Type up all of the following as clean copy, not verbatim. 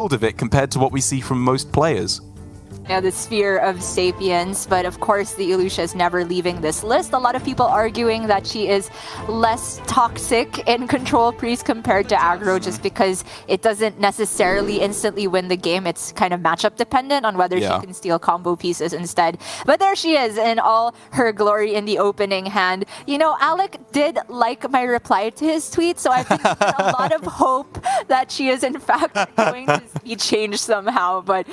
of it compared to what we see from most players. Yeah, the sphere of sapience, but of course the Elutia is never leaving this list. A lot of people arguing that she is less toxic in Control Priest compared to aggro just because it doesn't necessarily instantly win the game. It's kind of matchup dependent on whether she can steal combo pieces instead. But there she is in all her glory in the opening hand. You know, Alec did like my reply to his tweet, so I've been given a lot of hope that she is in fact going to be changed somehow, but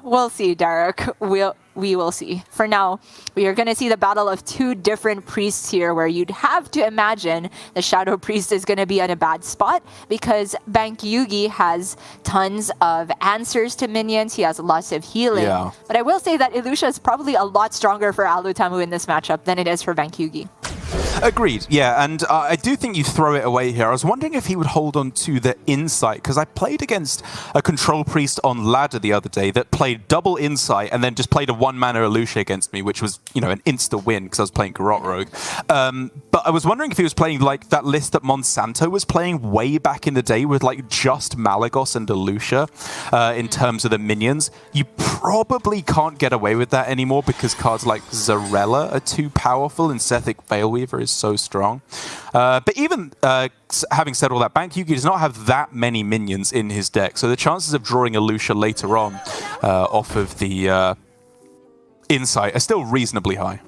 we'll see, Derek. We will see. For now, we are going to see the battle of two different priests here, where you'd have to imagine the Shadow Priest is going to be in a bad spot because Bankyugi has tons of answers to minions. He has lots of healing. Yeah. But I will say that Elutia is probably a lot stronger for Alutemu in this matchup than it is for Bankyugi. Agreed, yeah, and I do think you throw it away here. I was wondering if he would hold on to the Insight, because I played against a Control Priest on ladder the other day that played double Insight and then just played a one-mana Elutia against me, which was, you know, an insta-win because I was playing Garrote Rogue. But I was wondering if he was playing like that list that Monsanto was playing way back in the day with like just Malagos and Elutia in terms of the minions. You probably can't get away with that anymore because cards like Zarella are too powerful and Sethic Veilweaver is so strong. But even having said all that, Bankyugi does not have that many minions in his deck, so the chances of drawing Elutia later on off of the Insight are still reasonably high.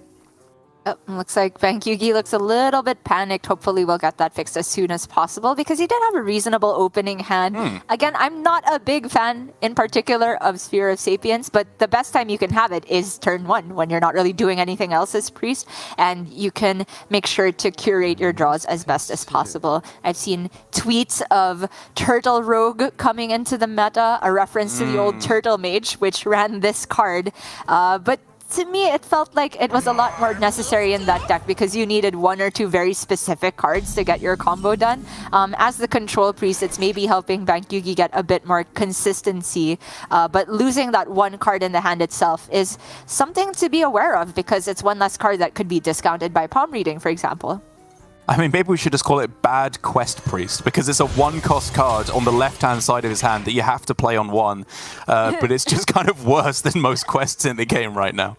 Looks like Bankyugi looks a little bit panicked. Hopefully we'll get that fixed as soon as possible because he did have a reasonable opening hand. Again, I'm not a big fan in particular of Sphere of Sapience, but the best time you can have it is turn 1 when you're not really doing anything else as Priest, and you can make sure to curate your draws as best as possible. I've seen tweets of Turtle Rogue coming into the meta, a reference to the old Turtle Mage, which ran this card, but to me, it felt like it was a lot more necessary in that deck because you needed 1 or 2 very specific cards to get your combo done. As the Control Priest, it's maybe helping Bankyugi get a bit more consistency, but losing that 1 card in the hand itself is something to be aware of because it's 1 less card that could be discounted by palm reading, for example. I mean, maybe we should just call it Bad Quest Priest, because it's a 1-cost card on the left-hand side of his hand that you have to play on 1, but it's just kind of worse than most quests in the game right now.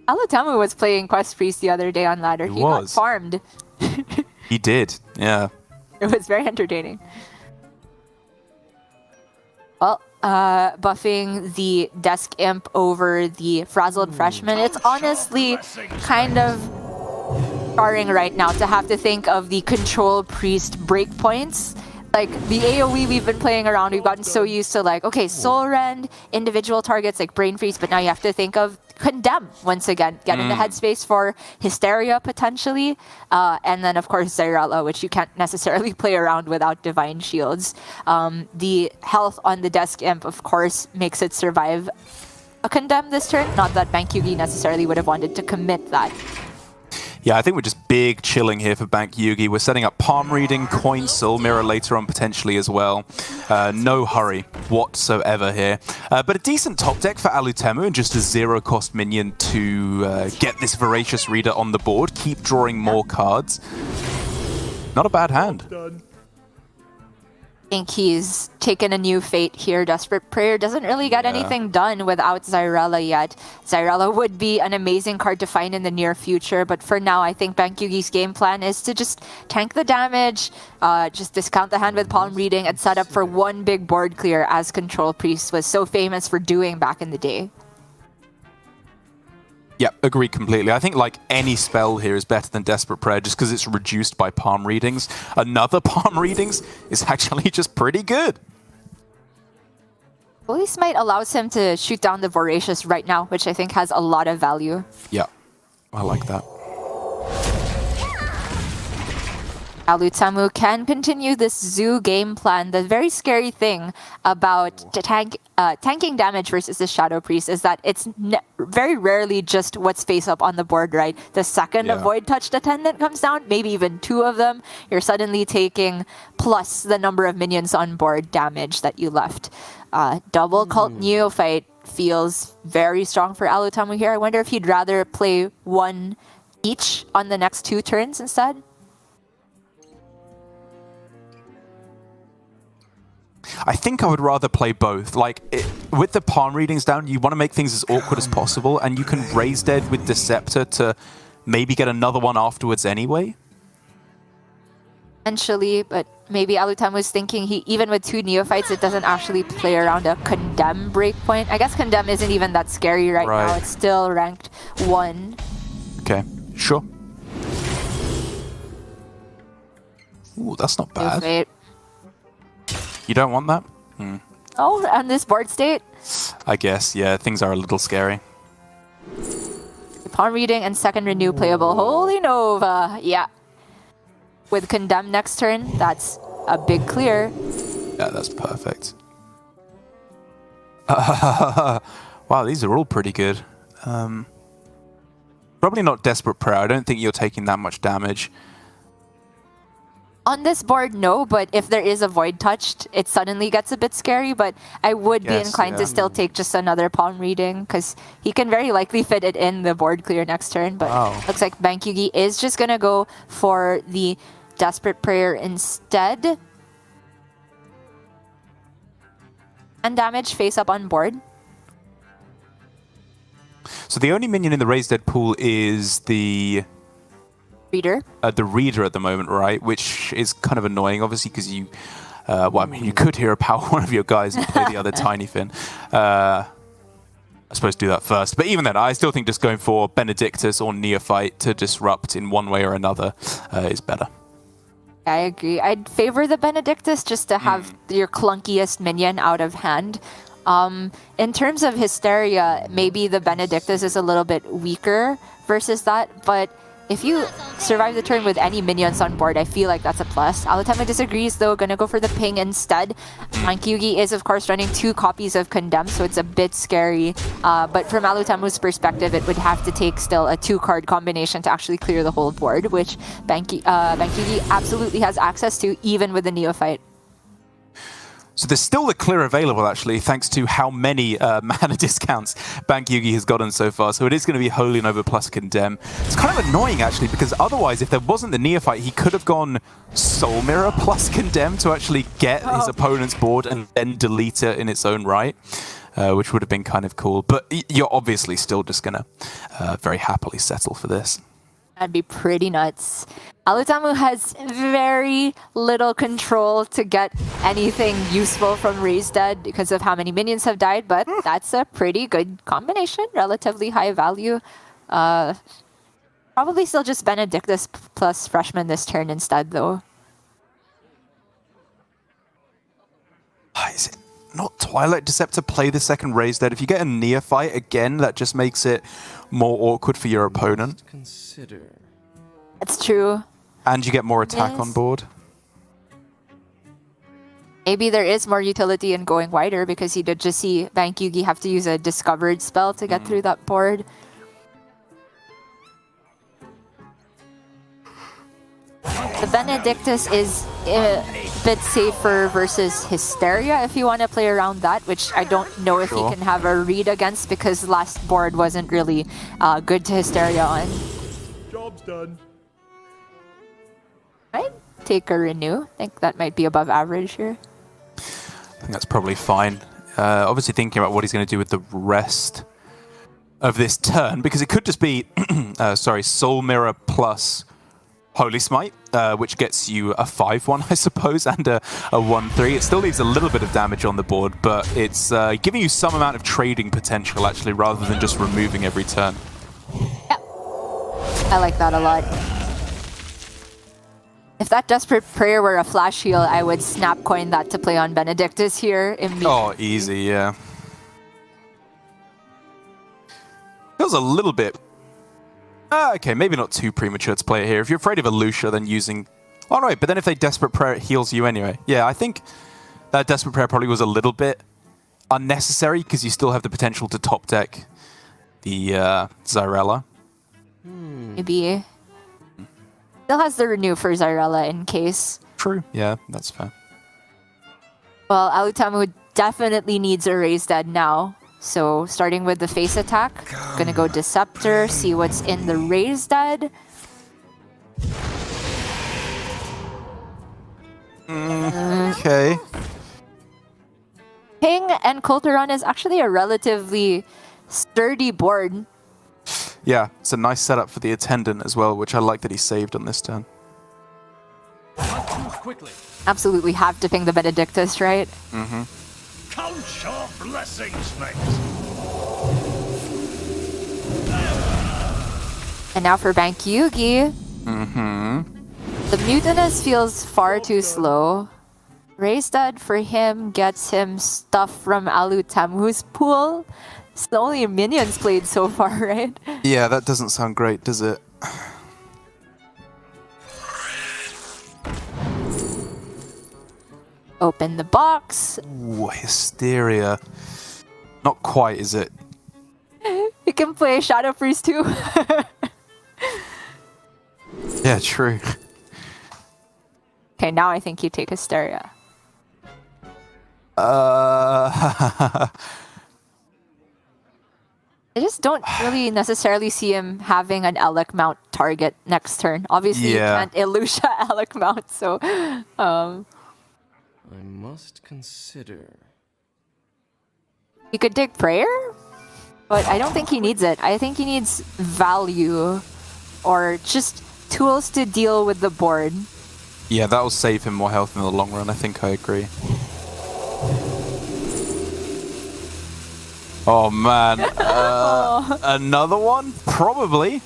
Alutemu was playing Quest Priest the other day on ladder. He got farmed. He did, yeah. It was very entertaining. Well, buffing the Desk Imp over the Frazzled Freshman, it's honestly kind of jarring right now to have to think of the Control Priest breakpoints. Like, the AoE we've been playing around, we've gotten so used to, like, okay, Soul Rend, individual targets like Brain Freeze, but now you have to think of Condemn once again. Get in the headspace for Hysteria, potentially. And then, of course, Zarella, which you can't necessarily play around without Divine Shields. The health on the Desk Imp, of course, makes it survive a Condemn this turn. Not that Bankyugi necessarily would have wanted to commit that. Yeah, I think we're just big chilling here for Bankyugi. We're setting up palm reading, coin, soul mirror later on potentially as well. No hurry whatsoever here. But a decent top deck for Alutemu and just a 0-cost minion to get this Voracious Reader on the board, keep drawing more cards. Not a bad hand. I think he's taken a new fate here. Desperate Prayer doesn't really get anything done without Zarella yet. Zarella would be an amazing card to find in the near future, but for now, I think Bankyugi's game plan is to just tank the damage, just discount the hand with palm reading, and set up for 1 big board clear, as Control Priest was so famous for doing back in the day. Yeah, agree completely. I think like any spell here is better than Desperate Prayer just because it's reduced by palm readings. Another palm readings is actually just pretty good. Holy Smite allows him to shoot down the Voracious right now, which I think has a lot of value. Yeah, I like that. Alutemu can continue this Zoo game plan. The very scary thing about tanking damage versus the Shadow Priest is that it's very rarely just what's face up on the board, right? The second a Void Touched Attendant comes down, maybe even 2 of them, you're suddenly taking plus the number of minions on board damage that you left. Double Cult Neophyte feels very strong for Alutemu here. I wonder if he'd rather play 1 each on the next 2 turns instead. I think I would rather play both. Like, with the palm readings down, you want to make things as awkward as possible, and you can raise dead with Deceptor to maybe get another one afterwards anyway. Potentially, but maybe Alutemu was thinking even with 2 Neophytes, it doesn't actually play around a Condemn breakpoint. I guess Condemn isn't even that scary right now. It's still ranked 1. Okay, sure. Ooh, that's not bad. Neophyte. You don't want that? Oh, on this board state? I guess, yeah, things are a little scary. Pawn reading and second renew playable. Holy Nova! Yeah. With Condemn next turn, that's a big clear. Yeah, that's perfect. Wow, these are all pretty good. Probably not Desperate Prayer. I don't think you're taking that much damage. On this board, no, but if there is a Void touched, it suddenly gets a bit scary, but I would be inclined to still take just another palm reading, because he can very likely fit it in the board clear next turn, but looks like Bankyugi is just going to go for the Desperate Prayer instead. And damage face up on board. So the only minion in the raised dead pool is the Reader. The Reader at the moment, right? Which is kind of annoying, obviously, because you... well, I mean, you could hero power one of your guys and play the other Tiny Fin. I suppose do that first. But even then, I still think just going for Benedictus or Neophyte to disrupt in one way or another is better. I agree. I'd favor the Benedictus just to have your clunkiest minion out of hand. In terms of Hysteria, maybe the Benedictus is a little bit weaker versus that, but if you survive the turn with any minions on board, I feel like that's a plus. Alutemu disagrees though, gonna go for the ping instead. Bankyugi is of course running 2 copies of Condemn, so it's a bit scary. But from Alutemu's perspective, it would have to take still a 2-card combination to actually clear the whole board, which Bankyugi absolutely has access to, even with the Neophyte. So there's still the clear available, actually, thanks to how many mana discounts Bankyugi has gotten so far. So it is going to be Holy Nova plus Condemn. It's kind of annoying, actually, because otherwise, if there wasn't the Neophyte, he could have gone Soul Mirror plus Condemn to actually get his opponent's board and then delete it in its own right, which would have been kind of cool. But you're obviously still just going to very happily settle for this. That'd be pretty nuts. Alutemu has very little control to get anything useful from Raised Dead because of how many minions have died, but that's a pretty good combination. Relatively high value. Probably still just Benedictus plus Freshman this turn instead, though. Is it not Twilight Deceptor play the second Raised Dead? If you get a Neophyte again, that just makes it more awkward for your opponent. That's true. And you get more attack on board. Maybe there is more utility in going wider because you did just see Bankyugi have to use a discovered spell to get through that board. The Benedictus is a bit safer versus Hysteria if you want to play around that, which I don't know if he can have a read against because last board wasn't really good to Hysteria on. Job's done. Right? Take a renew. I think that might be above average here. I think that's probably fine. Obviously thinking about what he's going to do with the rest of this turn, because it could just be, Soul Mirror plus Holy Smite, which gets you a 5-1, I suppose, and a 1-3. It still leaves a little bit of damage on the board, but it's giving you some amount of trading potential, actually, rather than just removing every turn. Yeah. I like that a lot. If that Desperate Prayer were a flash heal, I would snap coin that to play on Benedictus here immediately. Oh, easy, yeah. Feels a little bit... okay, maybe not too premature to play it here. If you're afraid of Alusha, then using... Oh, no, but then if they Desperate Prayer, it heals you anyway. Yeah, I think that Desperate Prayer probably was a little bit unnecessary because you still have the potential to top deck the Zyrella. Maybe... Still has the renew for Zyrella in case. True. Yeah, that's fair. Well, Alutemu definitely needs a Raised Dead now. So starting with the face attack, gonna go Deceptor, see what's in the Raised Dead. Okay. and Kulturan is actually a relatively sturdy board. Yeah, it's a nice setup for the attendant as well, which I like that he saved on this turn. Quickly. Absolutely have to ping the Benedictus, right? Mm-hmm. Count your blessings, mate. And now for Bankyugi. Mm-hmm. The Mutinous feels far too slow. Raystad for him gets him stuff from Alutemu's pool. It's the only minions played so far, right? Yeah, that doesn't sound great, does it? Open the box. Ooh, Hysteria. Not quite, is it? You can play Shadow Priest too. Yeah, true. Okay, now I think you take Hysteria. Uh, I just don't really necessarily see him having an Alec Mount target next turn. Obviously, Yeah. you can't Elusha Alec Mount, so... I must consider. You could take Prayer, but I don't think he needs it. I think he needs value or just tools to deal with the board. yeah, that'll save him more health in the long run. I think I agree. Oh, man. Another one? Probably.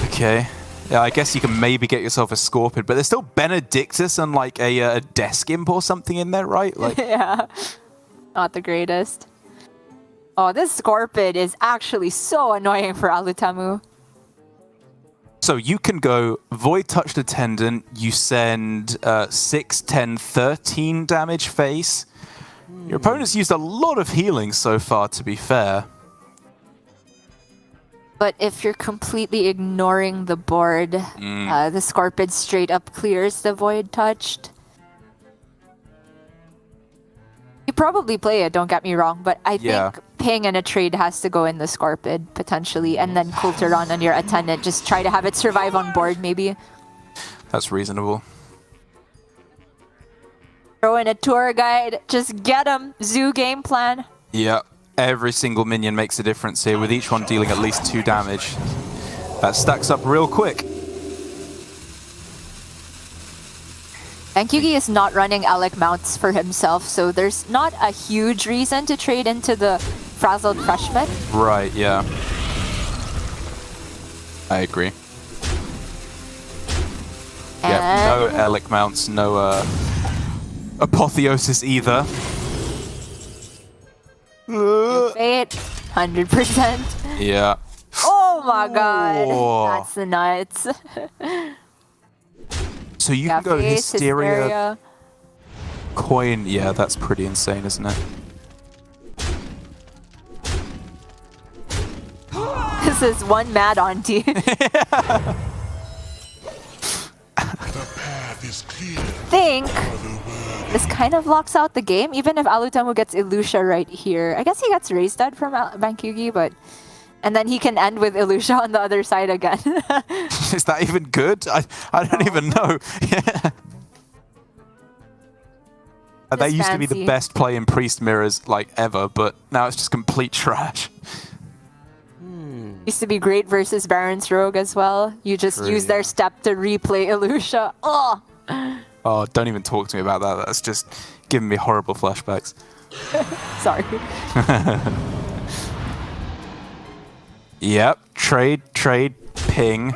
Okay. Yeah, I guess you can maybe get yourself a Scorpid, but there's still Benedictus and like a Desk Imp or something in there, right? Like, Yeah, not the greatest. Oh, this Scorpid is actually so annoying for Alutemu. so you can go Void Touched Attendant, you send 6, 10, 13 damage face. Your opponent's used a lot of healing so far, to be fair. But if you're completely ignoring the board, the Scorpid straight up clears the Void Touched. You probably play it, don't get me wrong, but I Yeah. think ping and a trade has to go in the Scorpid, potentially, and then Kulturan on your Attendant. Just try to have it survive on board, maybe. That's reasonable. Throw in a tour guide, just get him. Zoo game plan. Yeah, every single minion makes a difference here, with each one dealing at least 2 damage. That stacks up real quick. Bankyugi is not running Alec Mounts for himself, so there's not a huge reason to trade into the Frazzled Freshman. Right, yeah. I agree. Yeah, no And Alec mounts, no Apotheosis either. Fate, 100%. Yeah. Oh my god, Oh. that's the nuts. So you Yeah, can go face, Hysteria, Coin. Yeah, that's pretty insane, isn't it? This is one mad auntie. Think this kind of locks out the game, even if Alutemu gets Ilusha right here. I guess he gets Raystad from Bankyugi, but... And then he can end with Ilusha on the other side again. Is that even good? I don't even know. That used to be the fancy. best play in Priest Mirrors like ever, but now it's just complete trash. Used to be great versus Baron's Rogue as well. You just True, use their step to replay Ilusha. Oh! Oh, don't even talk to me about that. That's just giving me horrible flashbacks. Sorry. Yep, trade, ping.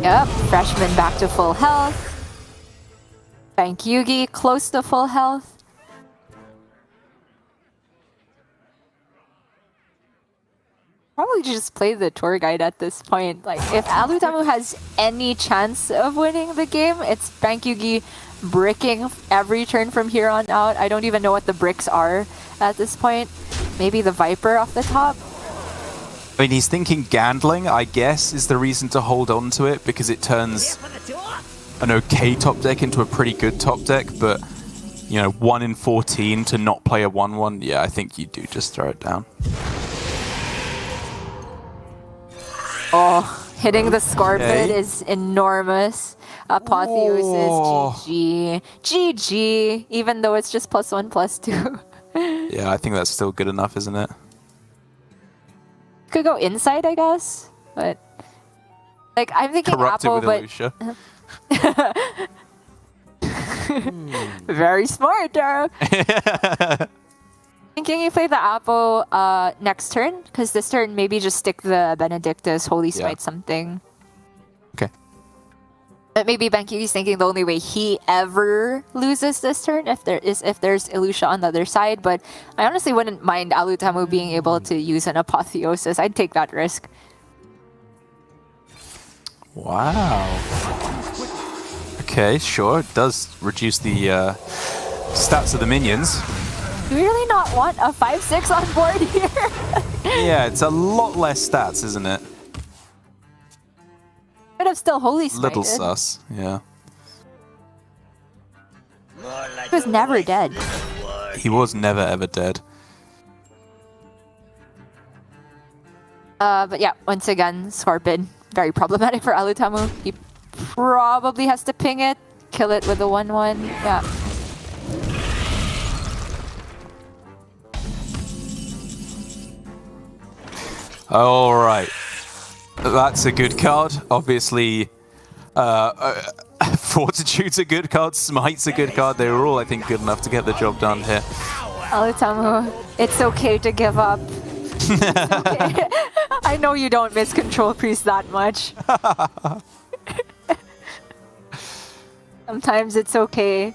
Yep, Freshman back to full health. Bankyugi close to full health. Probably just play the tour guide at this point. Like, if Alutemu has any chance of winning the game, it's Bankyugi bricking every turn from here on out. I don't even know what the bricks are at this point. Maybe the Viper off the top. I mean, he's thinking Gandling, I guess, is the reason to hold on to it, because it turns an okay top deck into a pretty good top deck, but, you know, 1 in 14 to not play a 1-1, yeah, I think you do just throw it down. Oh, Hitting the Scorpion is enormous. Apotheosis, GG. GG, even though it's just +1/+2. Yeah, I think that's still good enough, isn't it? Could go inside, I guess. But, like, I'm thinking Corrupted Apple, with but... Elucia. Very smart, Dara. Thinking you play the Apple next turn, because this turn maybe just stick the Benedictus, Holy Smite something. Okay. But maybe Bankyugi's thinking the only way he ever loses this turn if there's Elucia on the other side, but I honestly wouldn't mind Alutemu being able to use an Apotheosis. I'd take that risk. Wow. Okay, sure. It does reduce the stats of the minions. Do we really not want a 5/6 on board here? Yeah, it's a lot less stats, isn't it? Could have still Holy Smited. Little sus, yeah. He was never dead. He was never ever dead. But yeah, once again, Scorpion, very problematic for Alutemu. He probably has to ping it, kill it with a 1/1. Yeah. All right. That's a good card. Obviously, Fortitude's a good card. Smite's a good card. They were all, I think, good enough to get the job done here. Alutemu, it's okay to give up. It's okay. I know you don't miss Control Priest that much. Sometimes it's okay.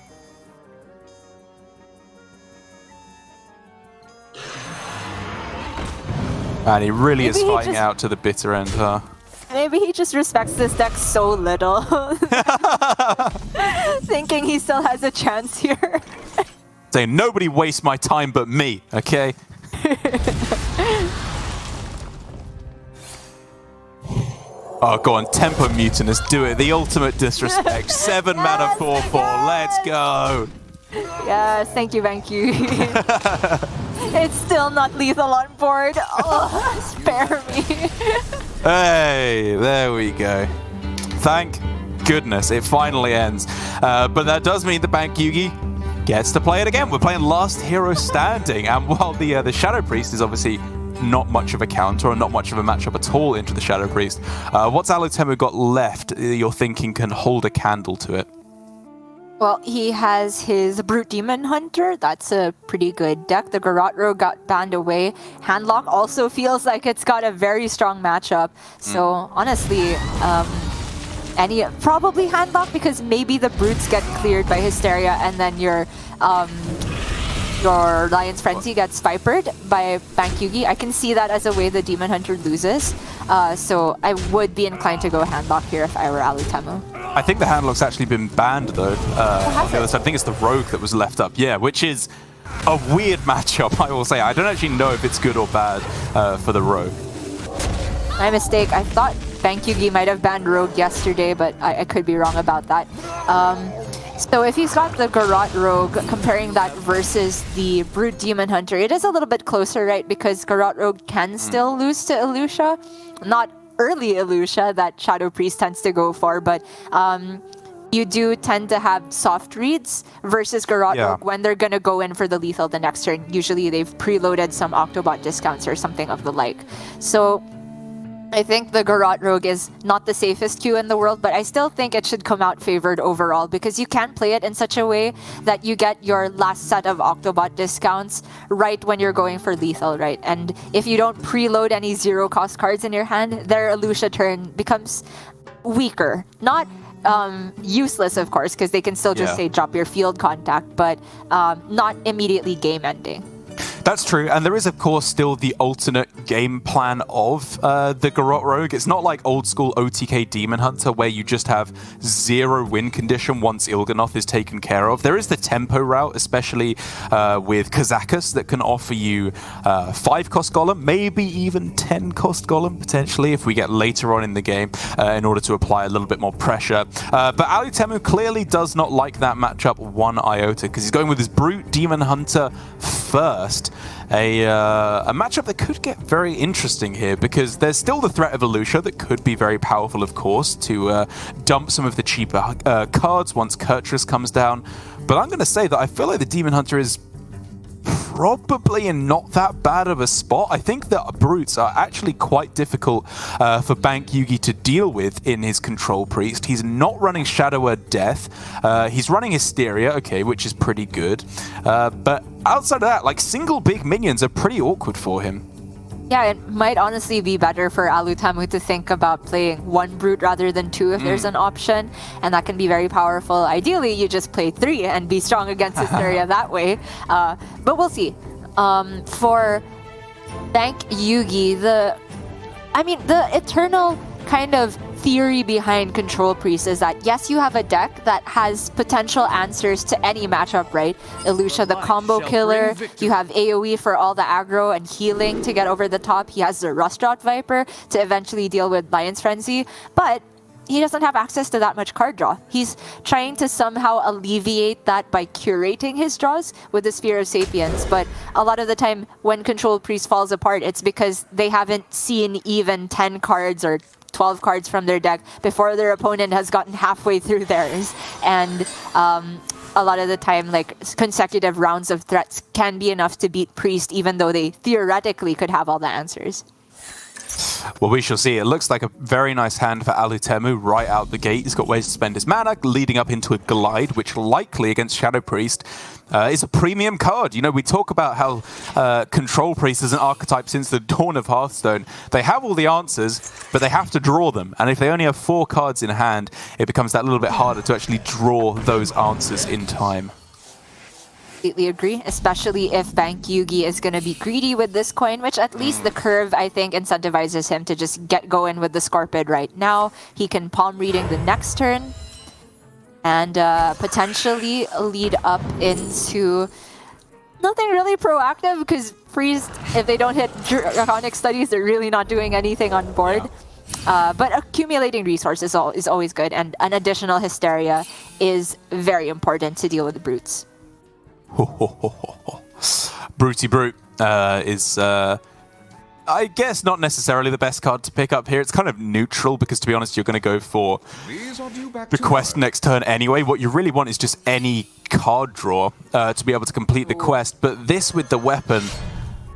And he really Maybe is he fighting just- out to the bitter end, huh? Maybe he just respects this deck so little. Thinking he still has a chance here. Saying, nobody wastes my time but me, okay? Oh, go on, Tempo Mutinous, do it. The ultimate disrespect. 7 mana 4/4, let's go. Yes, thank you, Bankyugi. It's still not lethal on board. Oh, spare me. Hey, there we go. Thank goodness, it finally ends. But that does mean the Bankyugi gets to play it again. We're playing Last Hero Standing, and while the Shadow Priest is obviously not much of a counter or not much of a matchup at all into the Shadow Priest, what's Alutemu got left you're thinking can hold a candle to it? Well, he has his Brute Demon Hunter. That's a pretty good deck. The Garrote Rogue got banned away. Handlock also feels like it's got a very strong matchup. So honestly, probably Handlock, because maybe the Brutes get cleared by Hysteria and then your Lion's Frenzy gets vipered by Bankyugi. I can see that as a way the Demon Hunter loses. So I would be inclined to go Handlock here if I were Alutemu. I think the Handlock's actually been banned, though. On the other side, I think it's the Rogue that was left up. Yeah, which is a weird matchup, I will say. I don't actually know if it's good or bad for the Rogue. My mistake. I thought Bankyugi might have banned Rogue yesterday, but I could be wrong about that. So if he's got the Garrote Rogue, comparing that versus the Brute Demon Hunter, it is a little bit closer, right? Because Garrote Rogue can still lose to Elucia. Not early Elucia that Shadow Priest tends to go for, but you do tend to have soft reads versus Garrote Rogue when they're going to go in for the lethal the next turn. Usually they've preloaded some Octobot discounts or something of the like. So I think the Garrote Rogue is not the safest queue in the world, but I still think it should come out favored overall because you can play it in such a way that you get your last set of Octobot discounts right when you're going for lethal, right? And if you don't preload any zero-cost cards in your hand, their Elucia turn becomes weaker. Not useless, of course, because they can still just say drop your field contact, but not immediately game-ending. That's true, and there is, of course, still the alternate game plan of the Garrote Rogue. It's not like old-school OTK Demon Hunter, where you just have 0 win condition once Il'gynoth is taken care of. There is the tempo route, especially with Kazakus, that can offer you 5-cost Golem, maybe even 10-cost Golem, potentially, if we get later on in the game, in order to apply a little bit more pressure. But Alutemu clearly does not like that matchup one iota, because he's going with his Brute Demon Hunter first, a matchup that could get very interesting here, because there's still the threat of Alusha that could be very powerful, of course, to dump some of the cheaper cards once Kurtrus comes down. But I'm going to say that I feel like the Demon Hunter is probably in not that bad of a spot. I think that Brutes are actually quite difficult for Bankyugi to deal with in his Control Priest. He's not running Shadower Death. He's running Hysteria, okay, which is pretty good. But outside of that, like, single big minions are pretty awkward for him. Yeah, it might honestly be better for Alutemu to think about playing one Brute rather than two if there's an option, and that can be very powerful. Ideally, you just play 3 and be strong against Hysteria that way, but we'll see. For Bankyugi, the eternal kind of theory behind Control Priest is that, yes, you have a deck that has potential answers to any matchup, right? Alusha, the combo killer. You have AoE for all the aggro and healing to get over the top. He has the Rust-Rot Viper to eventually deal with Lion's Frenzy. But he doesn't have access to that much card draw. He's trying to somehow alleviate that by curating his draws with the Sphere of Sapience. But a lot of the time, when Control Priest falls apart, it's because they haven't seen even 10 cards or 12 cards from their deck before their opponent has gotten halfway through theirs. And a lot of the time, like, consecutive rounds of threats can be enough to beat Priest, even though they theoretically could have all the answers. Well, we shall see. It looks like a very nice hand for Alutemu right out the gate. He's got ways to spend his mana, leading up into a Glide, which likely against Shadow Priest is a premium card. You know, we talk about how Control Priest is an archetype since the dawn of Hearthstone. They have all the answers, but they have to draw them. And if they only have 4 cards in hand, it becomes that little bit harder to actually draw those answers in time. Completely agree, especially if Bankyugi is going to be greedy with this coin, which at least the curve, I think, incentivizes him to just get going with the Scorpid right now. He can palm reading the next turn and potentially lead up into nothing really proactive, because Priest, if they don't hit Draconic Studies, they're really not doing anything on board. But accumulating resources is always good, and an additional Hysteria is very important to deal with the Brutes. Brutey Brute is, I guess, not necessarily the best card to pick up here. It's kind of neutral, because, to be honest, you're going to go for the quest next turn anyway. What you really want is just any card draw to be able to complete the quest. But this with the weapon,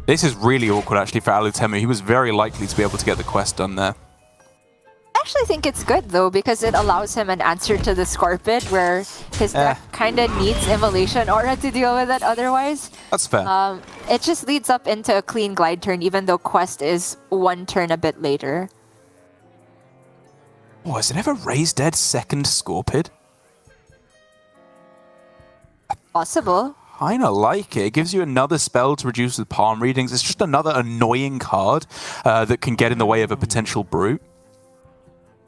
this is really awkward, actually, for Alutemu. He was very likely to be able to get the quest done there. I actually think it's good, though, because it allows him an answer to the Scorpid, where his deck kind of needs Immolation Aura to deal with it otherwise. That's fair. It just leads up into a clean Glide turn, even though Quest is 1 turn a bit later. Oh, is it ever Raise Dead second Scorpid? Possible. Kinda like it. It gives you another spell to reduce with palm readings. It's just another annoying card that can get in the way of a potential Brute.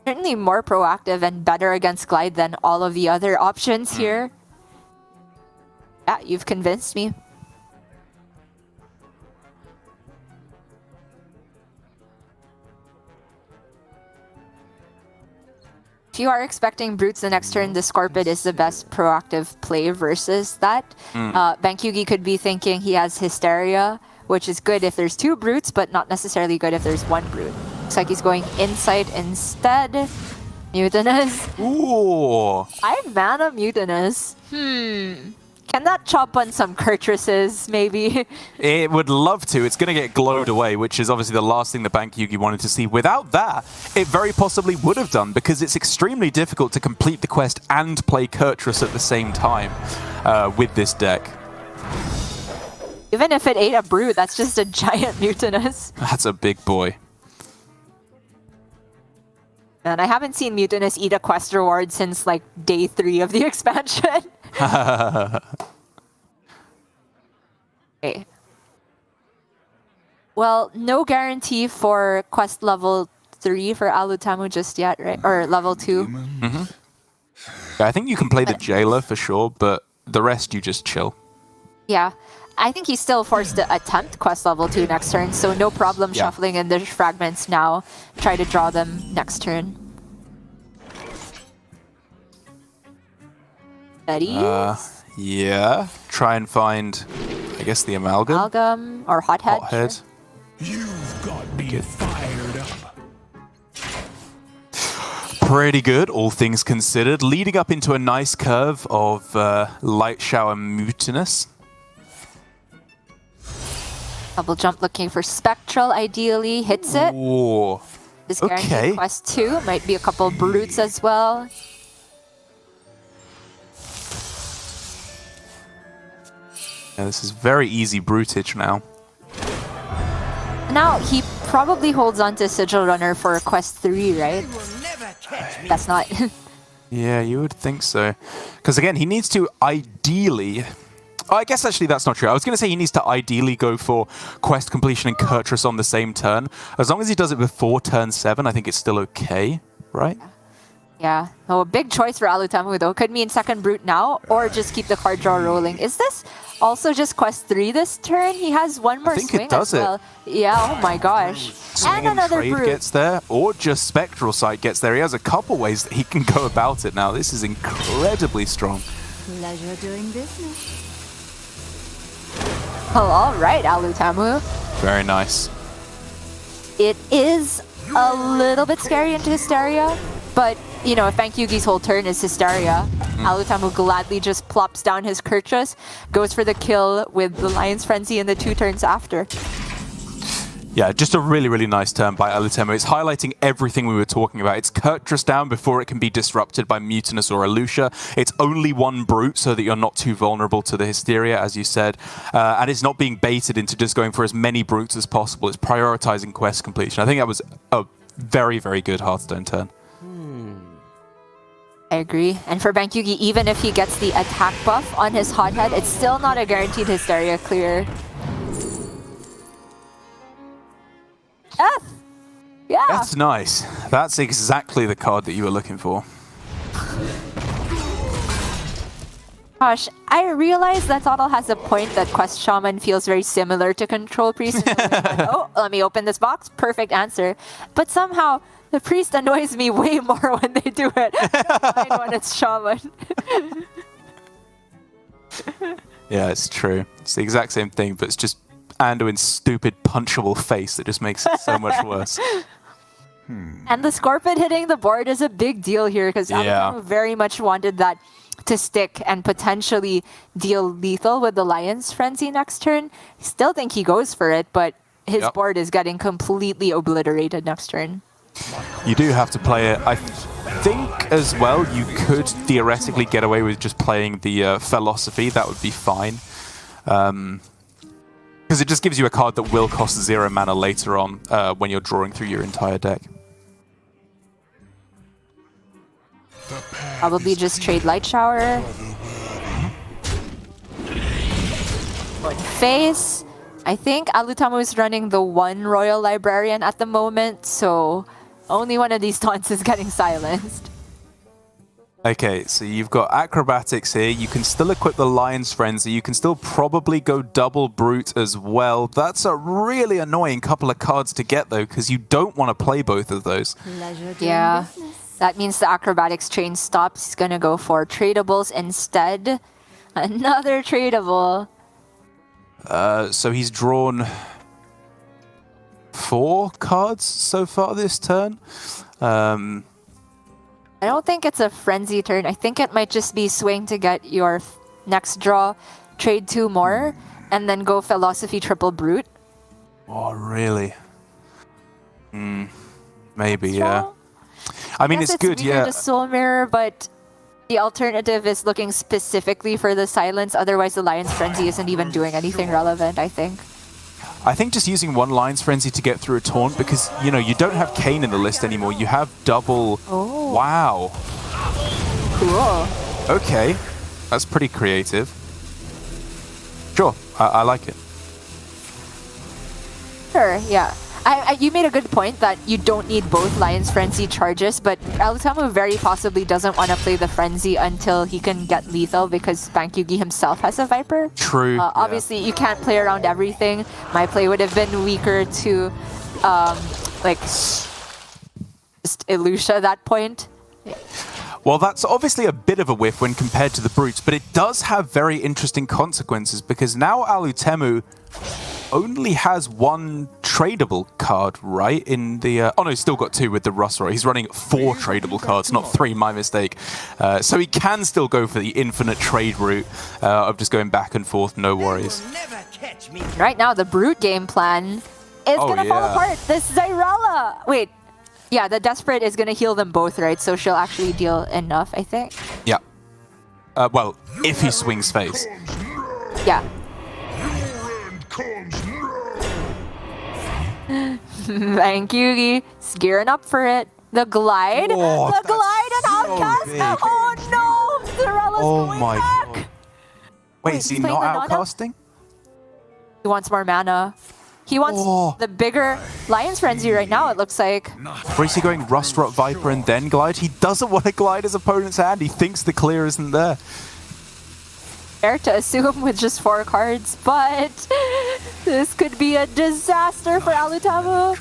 Certainly more proactive and better against Glide than all of the other options here. Yeah, you've convinced me. If you are expecting Brutes the next turn, the Scorpid is the best proactive play versus that. Bankyugi could be thinking he has Hysteria, which is good if there's 2 Brutes, but not necessarily good if there's 1 Brute. Looks like he's going Insight instead. Mutinous. Ooh. 5 mana Mutinous. Can that chop on some Kurtruses, maybe? It would love to. It's going to get glowed away, which is obviously the last thing that Bankyugi wanted to see. Without that, it very possibly would have done, because it's extremely difficult to complete the quest and play Kurtrus at the same time with this deck. Even if it ate a Brute, that's just a giant Mutinous. That's a big boy. And I haven't seen Mutinous eat a quest reward since, like, day 3 of the expansion. Okay. Well, no guarantee for quest level 3 for Alutemu just yet, right? Or level 2. Yeah, I think you can play the Jailer for sure, but the rest you just chill. Yeah. I think he's still forced to attempt quest level 2 next turn, so no problem shuffling in the fragments now. Try to draw them next turn. Ready? Yeah. Try and find I guess the Amalgam. Amalgam or Hothead. Hothead. Sure. You've got me fired up. Pretty good, all things considered. Leading up into a nice curve of Light Shower Mutinous. Double jump looking for Spectral, ideally. Hits it. Ooh. This guaranteed Okay. quest 2. Might be a couple Brutes as well. Yeah, this is very easy Brutage now. Now, he probably holds on to Sigil Runner for quest 3, right? That's not... Yeah, you would think so. Because again, he needs to ideally... Oh, I guess actually that's not true. I was going to say he needs to ideally go for quest completion and Kurtrus on the same turn. As long as he does it before turn 7, I think it's still okay, right? Yeah. Oh, a big choice for Alutemu though. Could mean second Brute now, or just keep the card draw rolling. Is this also just quest 3 this turn? He has one more think swing it does as well. Yeah, oh my gosh. Swing and another Trade Brute. gets there, or just Spectral Sight gets there. He has a couple ways that he can go about it now. This is incredibly strong. Pleasure doing business. Oh, all right, Alutemu. Very nice. It is a little bit scary into Hysteria, but, you know, if Bankyugi's whole turn is Hysteria, Alutemu gladly just plops down his Kurtrus, goes for the kill with the Lion's Frenzy in the 2 turns after. Yeah, just a really, really nice turn by Alutemu. It's highlighting everything we were talking about. It's Kurtrus down before it can be disrupted by Mutinous or Alusha. It's only one Brute so that you're not too vulnerable to the Hysteria, as you said. And it's not being baited into just going for as many Brutes as possible. It's prioritizing quest completion. I think that was a very, very good Hearthstone turn. I agree. And for Bankyugi, even if he gets the attack buff on his Hothead, it's still not a guaranteed Hysteria clear. F! Yeah! That's nice. That's exactly the card that you were looking for. Gosh, I realize that Toddle has a point that Quest Shaman feels very similar to Control Priest. Oh, let me open this box. Perfect answer. But somehow, the Priest annoys me way more when they do it than when it's Shaman. Yeah, it's true. It's the exact same thing, but it's just Anduin's stupid punchable face that just makes it so much worse. And the Scorpion hitting the board is a big deal here because Alutemu very much wanted that to stick and potentially deal lethal with the Lion's Frenzy next turn. I still think he goes for it, but his board is getting completely obliterated next turn. You do have to play it. I think as well you could theoretically get away with just playing the Philosophy. That would be fine. Because it just gives you a card that will cost 0 mana later on when you're drawing through your entire deck. Probably just trade Light Shower. Going face. I think Alutemu is running the 1 Royal Librarian at the moment, so only one of these taunts is getting silenced. Okay, so you've got Acrobatics here. You can still equip the Lion's Frenzy. You can still probably go double Brute as well. That's a really annoying couple of cards to get, though, because you don't want to play both of those. Pleasure doing Yeah, business. that means the Acrobatics train stops. He's gonna go for tradables instead. Another tradable. So he's drawn 4 cards so far this turn. I don't think it's a frenzy turn. I think it might just be swing to get your next draw, trade 2 more, and then go Philosophy triple Brute. Oh, really? Maybe, yeah. Draw? I mean, Guess it's good, weaker yeah. to Soul Mirror, but the alternative is looking specifically for the silence. Otherwise, the Lion's Frenzy isn't even doing anything relevant, I think. I think just using 1 Lion's Frenzy to get through a taunt, because, you know, you don't have Kayn in the list anymore. You have double... Oh. Wow. Cool. Okay. That's pretty creative. Sure, I like it. Sure, yeah. You made a good point that you don't need both Lion's Frenzy charges, but Alutemu very possibly doesn't want to play the Frenzy until he can get lethal because Bankyugi himself has a Viper. True. Obviously, you can't play around everything. My play would have been weaker to, like, just Elusha at that point. Well, that's obviously a bit of a whiff when compared to the Brutes, but it does have very interesting consequences because now Alutemu only has one tradable card, right? In the oh no, he's still got 2 with the Rusroy. He's running 4 tradable cards, not 3, my mistake. So he can still go for the infinite trade route of just going back and forth, no worries. Right now, the Brute game plan is gonna fall apart. This Zyrella! Wait. Yeah, the Desperate is going to heal them both, right? So she'll actually deal enough, I think. Yeah. Well, if he swings face. Yeah. Bankyugi is gearing up for it. The Glide. Oh, the Glide and Outcast. big. Oh no! Zyrella's going my back. God. Wait, is he he's playing not the Nana? outcasting? He wants more mana. He wants the bigger Lion's Frenzy right now, it looks like. Or is he going Rustrot Viper and then Glide? He doesn't want to glide his opponent's hand. He thinks the clear isn't there. Fair to assume with just 4 cards, but this could be a disaster for Alutemu.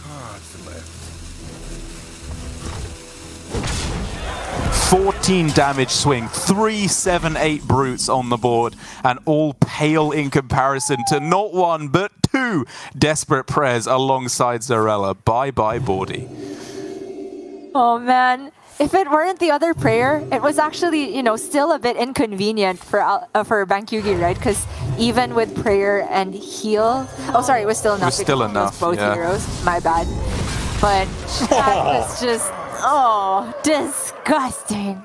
14 damage swing, 3, 7, 8 Brutes on the board, and all pale in comparison to not 1 but 2 Desperate Prayers alongside Zyrella. Bye-bye, Bordy. Oh man, if it weren't the other prayer, it was actually, you know, still a bit inconvenient for Bankyugi, right? Because even with prayer and heal, oh sorry, it was still enough. It was still enough, both yeah. heroes, my bad. But that was just, disgusting.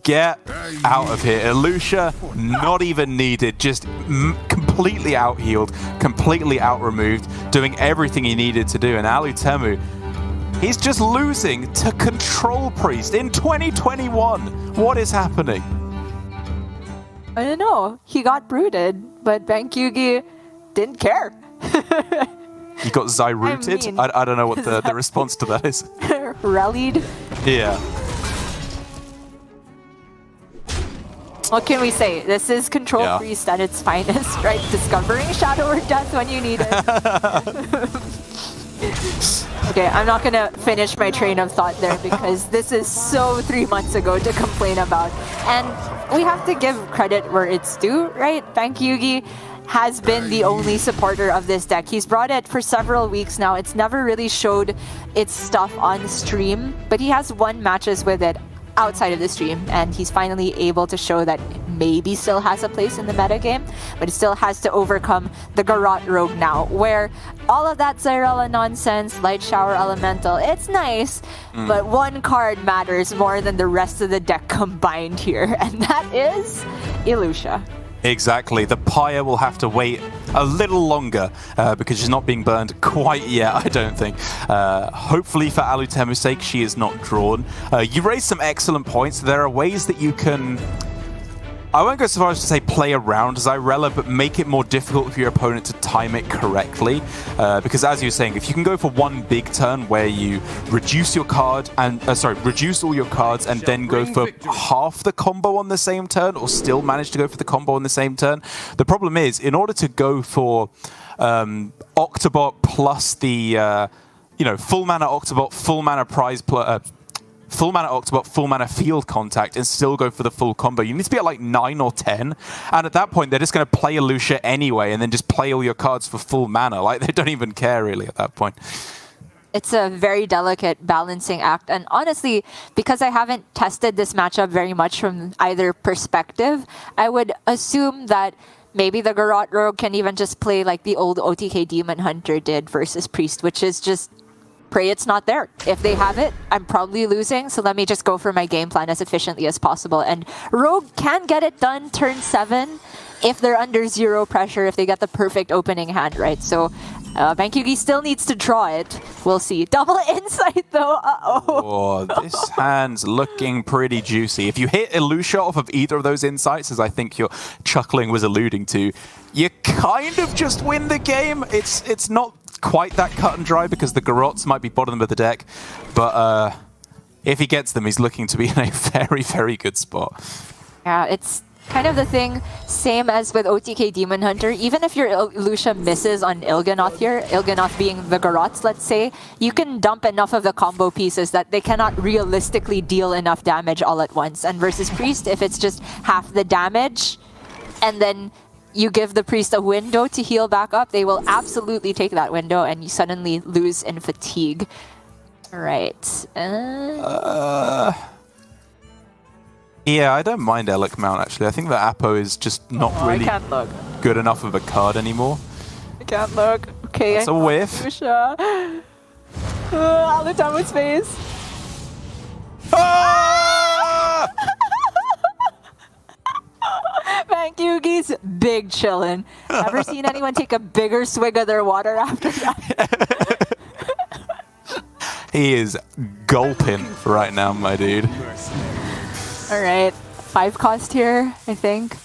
Get out of here. Ilusha, not even needed, just completely out-healed, completely out-removed, doing everything he needed to do. And Alutemu, he's just losing to Control Priest in 2021. What is happening? I don't know. He got brooded, but Bankyugi didn't care. He got Zyrooted? I mean, I don't know what the response to that is. Rallied. Yeah. What can we say? This is Control Priest at its finest, right? Discovering Shadow or Death when you need it. Okay, I'm not gonna finish my train of thought there because this is so 3 months ago to complain about. And we have to give credit where it's due, right? Bankyugi has been the only supporter of this deck. He's brought it for several weeks now. It's never really showed its stuff on stream, but he has won matches with it outside of the stream, and he's finally able to show that it maybe still has a place in the metagame, but it still has to overcome the Garrote Rogue now, where all of that Zyrella nonsense, Light Shower Elemental, it's nice, but 1 card matters more than the rest of the deck combined here, and that is Ilusha. Exactly. The Pyre will have to wait a little longer because she's not being burned quite yet, I don't think. Hopefully for Alutemu's sake, she is not drawn. You raised some excellent points. There are ways that you can... I won't go so far as to say play around Zyrella, but make it more difficult for your opponent to time it correctly. Because as you were saying, if you can go for 1 big turn where you reduce your card and reduce all your cards and then go for half the combo on the same turn, or still manage to go for the combo on the same turn. The problem is, in order to go for Octobot plus the full mana Octobot, full mana prize full mana Octobot, full mana field contact, and still go for the full combo. You need to be at like 9 or 10, and at that point they're just going to play Ilusha anyway and then just play all your cards for full mana. Like, they don't even care really at that point. It's a very delicate balancing act, and honestly, because I haven't tested this matchup very much from either perspective, I would assume that maybe the Garrote Rogue can even just play like the old OTK Demon Hunter did versus Priest, which is just pray it's not there. If they have it, I'm probably losing, so let me just go for my game plan as efficiently as possible. And Rogue can get it done turn 7 if they're under 0 pressure, if they get the perfect opening hand, right? So Bankyugi still needs to draw it. We'll see. Double insight though. Oh, this hand's looking pretty juicy. If you hit Ilusha off of either of those insights, as I think your chuckling was alluding to, you kind of just win the game. It's not quite that cut and dry because the Garrotes might be bottom of the deck, but if he gets them, he's looking to be in a very, very good spot. Yeah, it's kind of the thing, same as with OTK Demon Hunter, even if your Lucia misses on Il'gynoth here, Il'gynoth being the Garrots, let's say, you can dump enough of the combo pieces that they cannot realistically deal enough damage all at once. And versus Priest, if it's just half the damage, and then you give the Priest a window to heal back up, they will absolutely take that window and you suddenly lose in fatigue. Alright. Yeah, I don't mind Elec Mount actually. I think that Apo is just not really good enough of a card anymore. I can't look. Okay. That's a whiff. Lucia. Alutemu's face. Ah! Bankyugi's big chillin'. Ever seen anyone take a bigger swig of their water after that? He is gulping right now, my dude. Alright, 5 cost here, I think.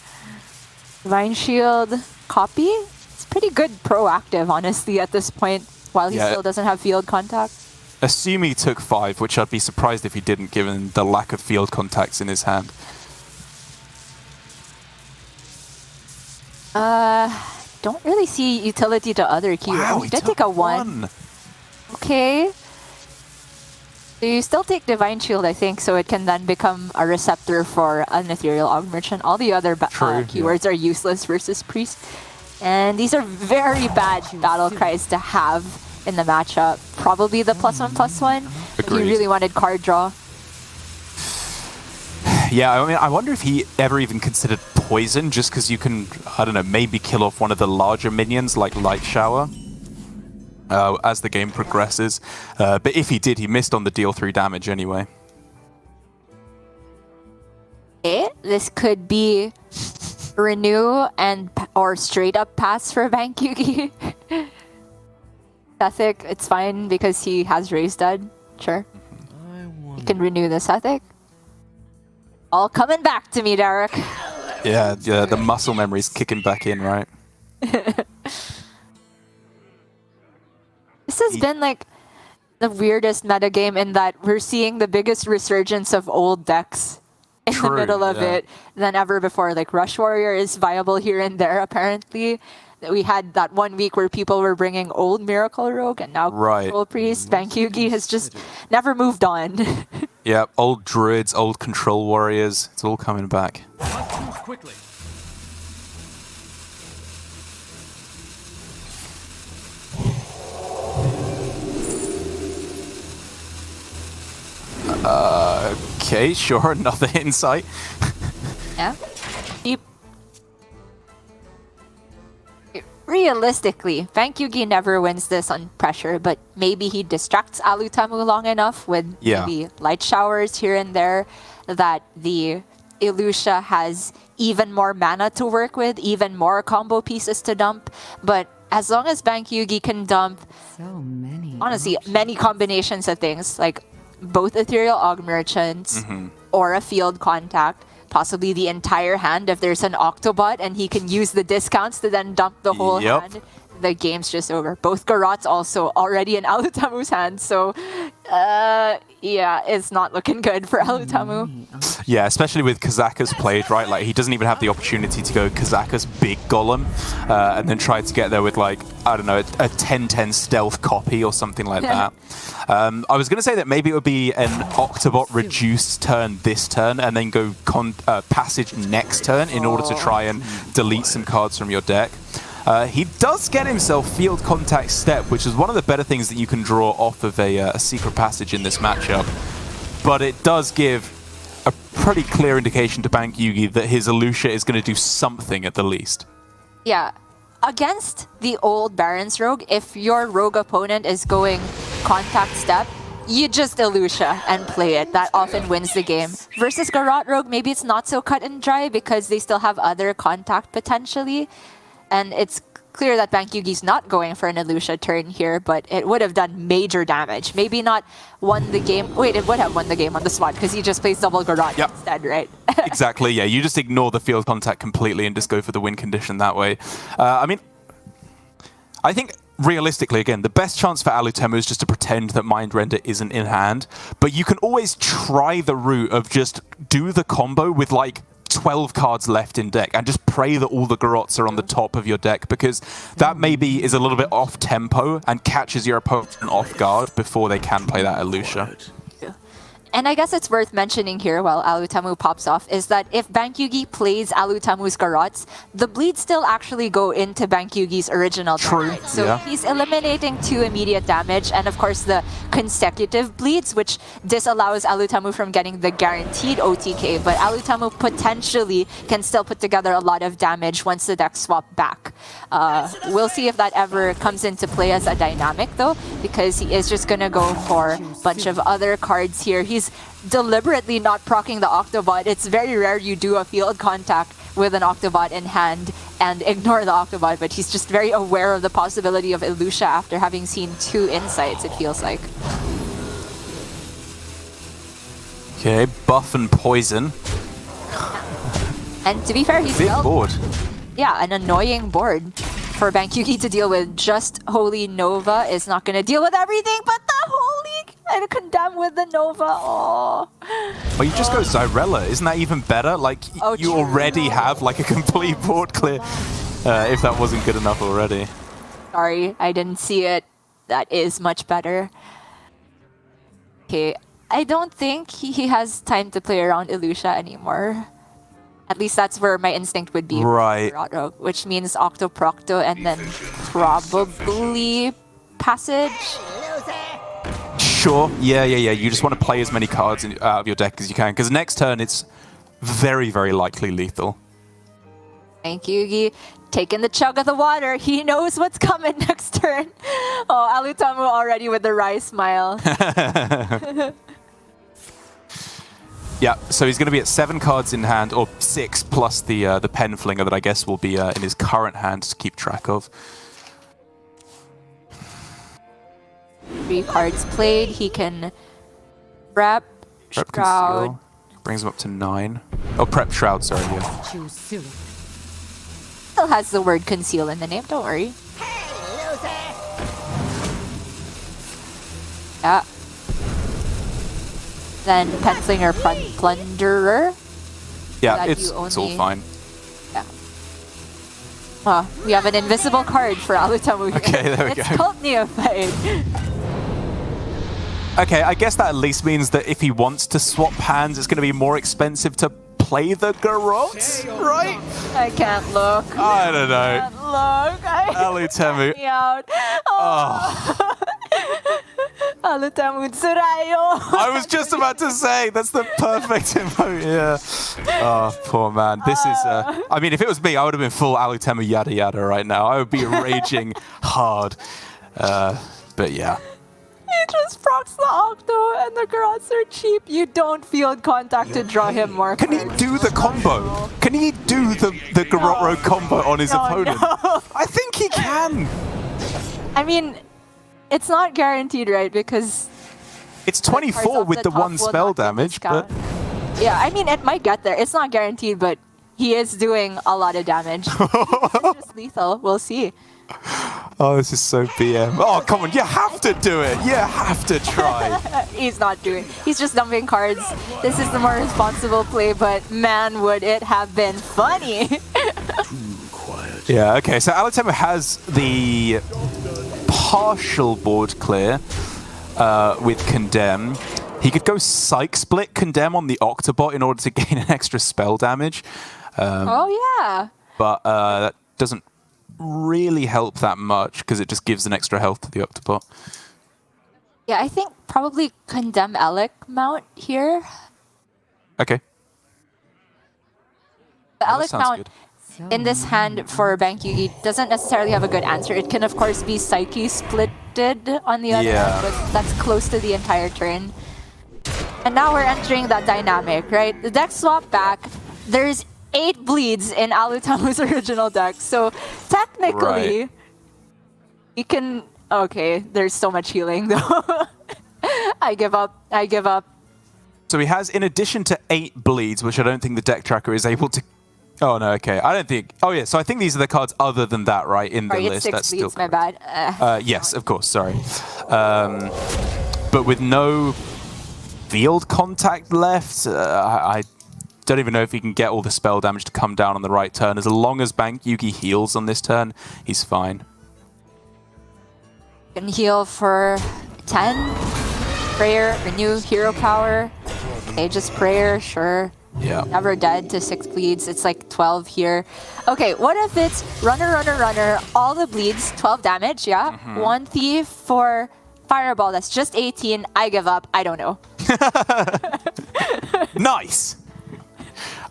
Divine Shield, copy? It's pretty good proactive, honestly, at this point, while he still doesn't have field contact. Assume he took 5, which I'd be surprised if he didn't, given the lack of field contacts in his hand. Don't really see utility to other keywords. Wow, he did take a 1. Okay. So you still take Divine Shield, I think, so it can then become a receptor for an Ethereal Aug Merchant. All the other keywords are useless versus Priest. And these are very bad battle cries to have in the matchup. Probably the +1/+1 if you really wanted card draw. Yeah, I mean, I wonder if he ever even considered poison, just because you can, I don't know, maybe kill off one of the larger minions like Light Shower as the game progresses. But if he did, he missed on the deal 3 damage anyway. Okay, this could be renew and or straight up pass for Bankyugi. Sethic, it's fine because he has Raise Dead. Sure. You can renew the Sethic. All coming back to me, Derek. Yeah, the muscle memory's kicking back in, right? This has been like the weirdest metagame in that we're seeing the biggest resurgence of old decks in the middle of it than ever before. Like Rush Warrior is viable here and there, apparently. We had that 1 week where people were bringing old Miracle Rogue and now Control Priest. Bankyugi has just never moved on. Yeah, old Druids, old Control Warriors. It's all coming back. Not too quickly. Okay, sure, another insight. Yeah. Realistically, Bankyugi never wins this on pressure, but maybe he distracts Alutemu long enough with maybe light showers here and there that the Ilusha has even more mana to work with, even more combo pieces to dump. But as long as Bankyugi can dump, honestly, many combinations of things, like both Ethereal Aug Merchants or a field contact, possibly the entire hand if there's an Octobot and he can use the discounts to then dump the whole hand, the game's just over. Both Garrots also already in Alutemu's hand, so yeah, it's not looking good for Alutemu. Yeah, especially with Kazaka's played, right? Like, he doesn't even have the opportunity to go Kazaka's big Golem and then try to get there with, like, I don't know, a 10-10 stealth copy or something like that. I was going to say that maybe it would be an Octobot reduced turn this turn and then go Passage next turn in order to try and delete some cards from your deck. He does get himself Field Contact Step, which is one of the better things that you can draw off of a Secret Passage in this matchup. But it does give a pretty clear indication to Bankyugi that his Ilusha is going to do something at the least. Yeah. Against the old Baron's Rogue, if your Rogue opponent is going Contact Step, you just Ilusha and play it. That often wins the game. Versus Garrot Rogue, maybe it's not so cut and dry because they still have other contact potentially. And it's clear that Bankyugi's not going for an Ilusha turn here, but it would have done major damage. Maybe not won the game. Wait, it would have won the game on the spot because he just plays double Garrot instead, right? Exactly, yeah. You just ignore the field contact completely and just go for the win condition that way. I mean, I think realistically, again, the best chance for Alutemu is just to pretend that Mind Render isn't in hand, but you can always try the route of just do the combo with, like, 12 cards left in deck and just pray that all the Garots are on the top of your deck, because that maybe is a little bit off tempo and catches your opponent off guard before they can play that Elucia. And I guess it's worth mentioning here while Alutemu pops off is that if Bankyugi plays Alutemu's Garots, the bleeds still actually go into Bankyugi's original deck. True. Right? So Yeah. he's eliminating 2 immediate damage and of course the consecutive bleeds, which disallows Alutemu from getting the guaranteed OTK, but Alutemu potentially can still put together a lot of damage once the deck swap back. We'll see if that ever comes into play as a dynamic though, because he is just gonna go for a bunch of other cards here. He's deliberately not proccing the Octobot. It's very rare you do a field contact with an Octobot in hand and ignore the Octobot, but he's just very aware of the possibility of Elucia after having seen 2 insights, it feels like. Okay, buff and poison. And to be fair, he's Big dealt, board. yeah, an annoying board for Bankyugi to deal with. Just Holy Nova is not going to deal with everything, but the Holy and Condemn with the Nova. Oh. Well, you just go Zyrella. Isn't that even better? Like, Oh, you true. already have like a complete board clear. If that wasn't good enough already. Sorry, I didn't see it. That is much better. Okay, I don't think he has time to play around Elucia anymore. At least that's where my instinct would be. Right. Dorado, which means Octoprocto and then probably Passage. Sure. Yeah. You just want to play as many cards out of your deck as you can, because next turn it's very, very likely lethal. Bankyugi taking the chug of the water. He knows what's coming next turn. Oh, Alutemu already with the wry smile. Yeah, so he's going to be at 7 cards in hand, or 6 plus the pen flinger that I guess will be in his current hand to keep track of. 3 cards played. He can prep, Prep Shroud. Conceal brings him up to 9. Oh, Prep Shroud, sorry. Yeah. Too soon. Still has the word conceal in the name, don't worry. Yeah. Then Penslinger Plunderer. Yeah, That it's you all only- fine. Yeah. Oh, we have an invisible card for Alutemu here. Okay, there we it's go. Cult Neophyte. Okay, I guess that at least means that if he wants to swap hands, it's going to be more expensive to play the Garots, right? I can't look. I don't know. Can't look. Alutemu. Me out. Oh. Alutemu Tsurayo. I was just about to say, that's the perfect emote, yeah. Oh, poor man. This is, I mean, if it was me, I would have been full Alutemu yada yada right now. I would be raging hard. But yeah. He just procs the Octo and the Garots are cheap. You don't field contact to draw him more Can he cards. do the combo? Can he do the Garot Road combo on his opponent? No. I think he can. I mean, it's not guaranteed, right? Because It's cards 24 off with the top 1 will spell not get damage, but discount. Yeah, I mean, it might get there. It's not guaranteed, but he is doing a lot of damage. It's just lethal. We'll see. oh, this is so BM. Oh, come on, you have to do it. You have to try. He's not doing. He's just dumping cards. This is the more responsible play, but man, would it have been funny. Yeah, okay, so Alutemu has the partial board clear with Condemn. He could go Psych Split Condemn on the Octobot in order to gain an extra spell damage. Oh, yeah. But that doesn't really help that much because it just gives an extra health to the Octobot. Yeah, I think probably Condemn Alec mount here. Okay. The that Alec sounds mount good. in this hand for Bankyugi doesn't necessarily have a good answer. It can, of course, be Psyche Splitted on the other Yeah. hand, but that's close to the entire turn. And now we're entering that dynamic, right? The deck swap back. There's 8 bleeds in Alutemu's original deck, so technically, Right. you can... Okay, there's so much healing, though. I give up. I give up. So he has, in addition to 8 bleeds, which I don't think the deck tracker is able to... Oh, no, okay. I don't think... Oh, yeah, so I think these are the cards other than that, right, in the Sorry, it's list. 6 That's bleeds, still my bad. yes, of course, sorry. But with no field contact left, I Don't even know if he can get all the spell damage to come down on the right turn. As long as Bankyugi heals on this turn, he's fine. Can heal for 10. Prayer, renew hero power. Aegis Prayer, sure. Yeah. Never dead to 6 bleeds. It's like 12 here. Okay, what if it's runner, runner, runner, all the bleeds, 12 damage, yeah? 1 thief for fireball, that's just 18. I give up. I don't know. Nice.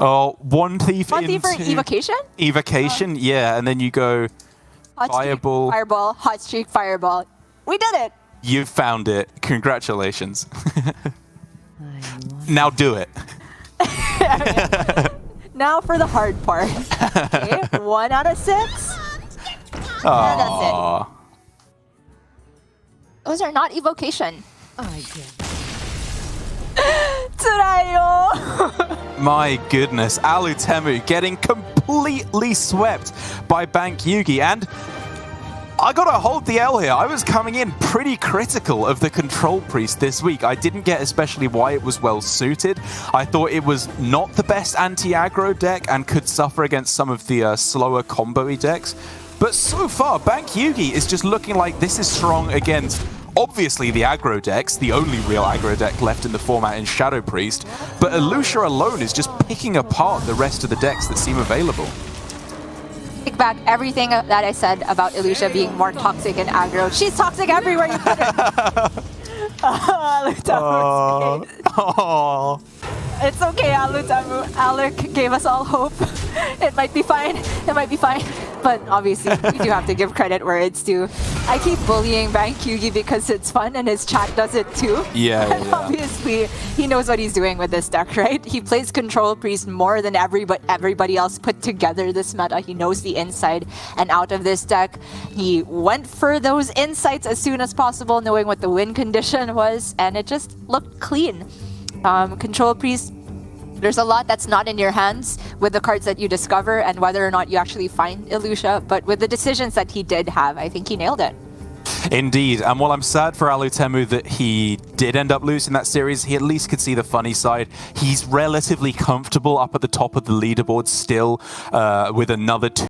Oh, 1 thief One thief for into evocation? Evocation, yeah, and then you go Hot streak, fireball. fireball, hot streak, fireball. We did it. You found it. Congratulations. Now do it. Now for the hard part. Okay, 1 out of 6. And that's it. Those are not evocation. I get Tsurai. My goodness, Alutemu getting completely swept by Bankyugi, and I gotta hold the L here. I was coming in pretty critical of the Control Priest this week. I didn't get especially why it was well suited. I thought it was not the best anti-aggro deck and could suffer against some of the slower combo-y decks. But so far, Bankyugi is just looking like this is strong against obviously the aggro decks, the only real aggro deck left in the format in Shadow Priest. But Alusha alone is just picking apart the rest of the decks that seem available. Take back everything that I said about Alusha being more toxic and aggro. She's toxic everywhere you put her. Alutemu. Oh. It's okay, Alutemu. Alec gave us all hope. It might be fine. It might be fine. But obviously, we do have to give credit where it's due. I keep bullying Bankyugi because it's fun and his chat does it too. Yeah. Obviously, he knows what he's doing with this deck, right? He plays Control Priest more than everybody else put together this meta. He knows the inside and out of this deck. He went for those insights as soon as possible, knowing what the win condition was, and it just looked clean. Control Priest, there's a lot that's not in your hands with the cards that you discover and whether or not you actually find Alusha, but with the decisions that he did have, I think he nailed it. Indeed, and while I'm sad for Alutemu that he did end up losing that series, he at least could see the funny side. He's relatively comfortable up at the top of the leaderboard still with another 2